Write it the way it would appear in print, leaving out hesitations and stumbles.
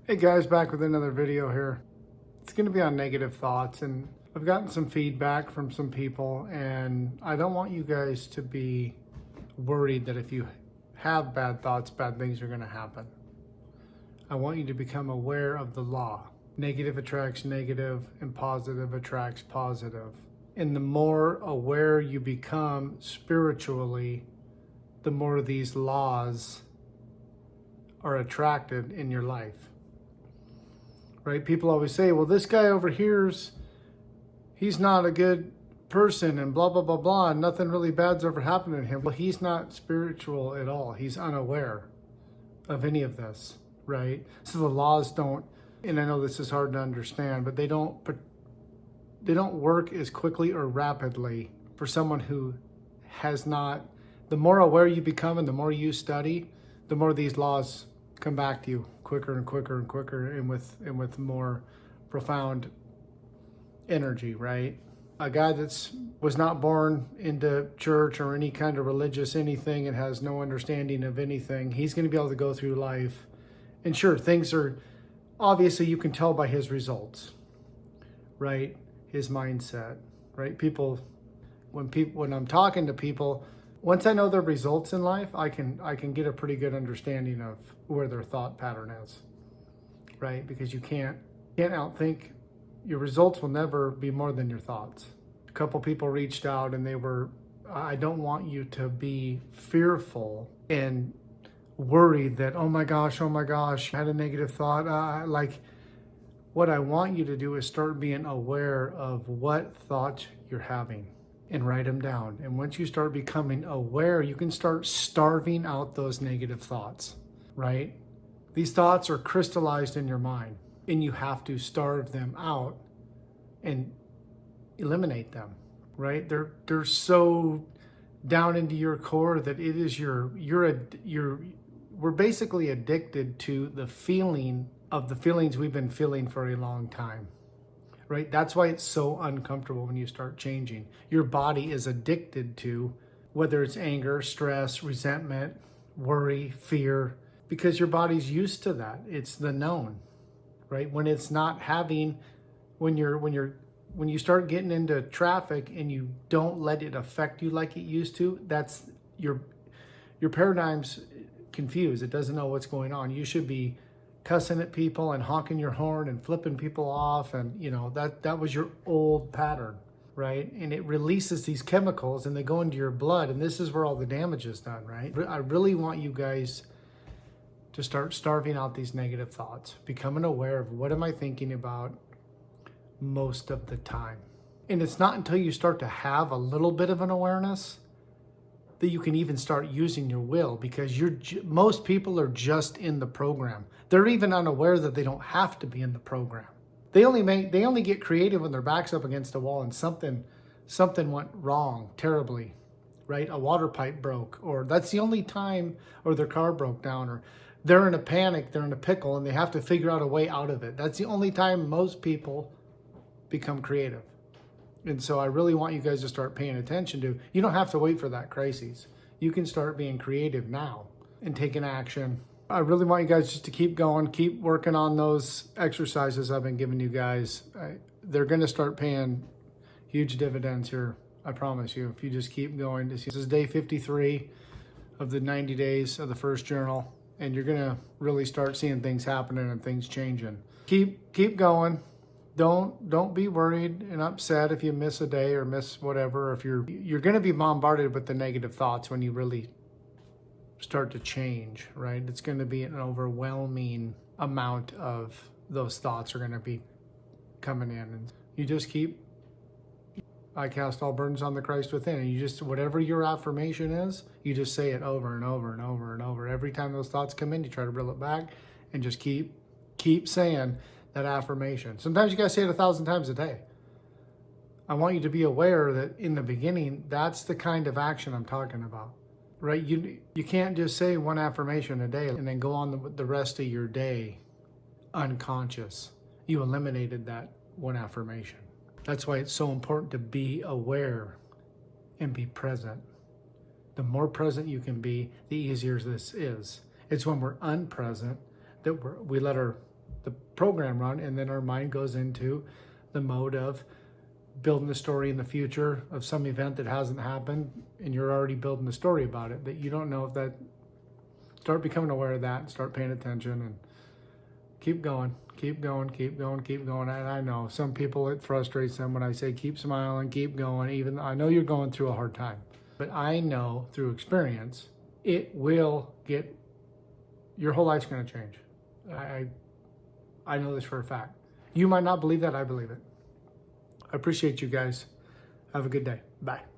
Hey guys, back with another video here. It's going to be on negative thoughts, and I've gotten some feedback from some people, and I don't want you guys to be worried that if you have bad thoughts, bad things are going to happen. I want you to become aware of the law. Negative attracts negative, and positive attracts positive. And the more aware you become spiritually, the more these laws are attracted in your life. Right? People always say, well, this guy over he's not a good person and blah, blah, blah, blah. And nothing really bad's ever happened to him. Well, he's not spiritual at all. He's unaware of any of this, right? So the laws don't, and I know this is hard to understand, but they don't work as quickly or rapidly for someone who has not. The more aware you become and the more you study, the more these laws come back to you quicker and quicker and quicker, and with more profound energy, right? A guy was not born into church or any kind of religious anything and has no understanding of anything, he's going to be able to go through life. And sure, things are obviously, you can tell by his results, right? His mindset, right? When I'm talking to people, once I know their results in life, I can get a pretty good understanding of where their thought pattern is, right? Because you can't outthink. Your results will never be more than your thoughts. A couple people reached out and I don't want you to be fearful and worried that, oh my gosh, I had a negative thought. What I want you to do is start being aware of what thoughts you're having and write them down. And once you start becoming aware, you can start starving out those negative thoughts, right? These thoughts are crystallized in your mind, and you have to starve them out and eliminate them, right? They're so down into your core that it is we're basically addicted to the feelings we've been feeling for a long time. Right? That's why it's so uncomfortable when you start changing. Your body is addicted to whether it's anger, stress, resentment, worry, fear, because your body's used to that. It's the known, right? When it's not having, when you start getting into traffic and you don't let it affect you like it used to, that's your paradigm's confused. It doesn't know what's going on. You should be cussing at people and honking your horn and flipping people off, and that was your old pattern, right? And it releases these chemicals and they go into your blood, and this is where all the damage is done, right? I really want you guys to start starving out these negative thoughts, becoming aware of what am I thinking about most of the time. And it's not until you start to have a little bit of an awareness that you can even start using your will, because most people are just in the program. They're even unaware that they don't have to be in the program. They only get creative when their back's up against a wall and something went wrong terribly, right? A water pipe broke, or that's the only time, or their car broke down, or they're in a panic, they're in a pickle, and they have to figure out a way out of it. That's the only time most people become creative. And so I really want you guys to start paying attention to, you don't have to wait for that crisis. You can start being creative now and taking action. I really want you guys just to keep going, keep working on those exercises I've been giving you guys. They're going to start paying huge dividends here, I promise you, if you just keep going. This is day 53 of the 90 days of the first journal, and you're going to really start seeing things happening and things changing. Keep going. Don't be worried and upset if you miss a day or miss whatever. If you're going to be bombarded with the negative thoughts when you really start to change, right? It's going to be an overwhelming amount of those thoughts are going to be coming in, and you just I cast all burdens on the Christ within, and you just, whatever your affirmation is, you just say it over and over and over and over. Every time those thoughts come in, you try to reel it back and just keep saying that affirmation. Sometimes you got to say it 1,000 times a day. I want you to be aware that in the beginning, that's the kind of action I'm talking about, right? You can't just say one affirmation a day and then go on the rest of your day unconscious. You eliminated that one affirmation. That's why it's so important to be aware and be present. The more present you can be, the easier this is. It's when we're unpresent that we let our the program run, and then our mind goes into the mode of building the story in the future of some event that hasn't happened, and you're already building the story about it that you don't know if that. Start becoming aware of that and start paying attention and keep going, keep going, keep going, keep going. And I know some people, it frustrates them when I say keep smiling, keep going. Even I know you're going through a hard time, but I know through experience it will get, your whole life's going to change. I know this for a fact. You might not believe that. I believe it. I appreciate you guys. Have a good day. Bye.